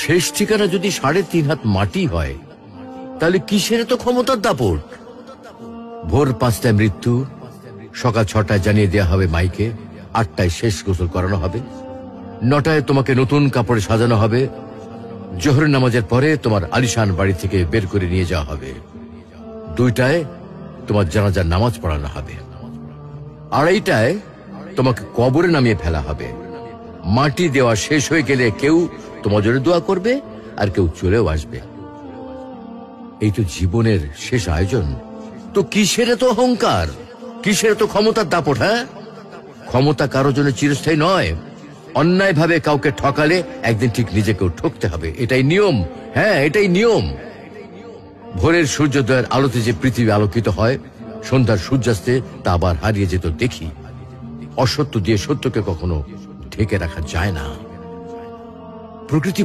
শেষ ঠিকানা যদি ৩.৫ হাত মাটি হয়, তাহলে কিসের তো ক্ষমতার দাপট? ভোর ৫টায় মৃত্যু, সকাল ৬টায় জানিয়ে দেওয়া হবে মাইকে, ৮টায় শেষ গোসল করানো হবে, ৯টায় তোমাকে নতুন কাপড়ে সাজানো হবে, জোহরের নামাজের পরে তোমার আলিশান বাড়ি থেকে বের করে নিয়ে যাওয়া হবে, ২টায় তোমার জানাজার নামাজ পড়ানো হবে, ২:৩০টায় তোমাকে কবরে নামিয়ে ফেলা হবে। মাটি দেওয়া শেষ হয়ে গেলে কেউ তোমার জন্য দোয়া করবে, আর কেউ চলেও আসবে। এই তো জীবনের শেষ আয়োজন। তো কিসের তো অহংকার, কিসের তো ক্ষমতার দাপট? হ্যাঁ, ক্ষমতা কারো জন্য চিরস্থায়ী নয়। অন্যায় ভাবে কাউকে ঠকালে একদিন ঠিক নিজেকেও ঠকতে হবে, এটাই নিয়ম। হ্যাঁ, এটাই নিয়ম। ভোরের সূর্যোদয়ের আলোতে যে পৃথিবী আলোকিত হয়, সন্ধ্যার সূর্যাস্তে তা আবার হারিয়ে যেত দেখি। অসত্য দিয়ে সত্যকে কখনো ঢেকে রাখা যায় না। প্রকৃতি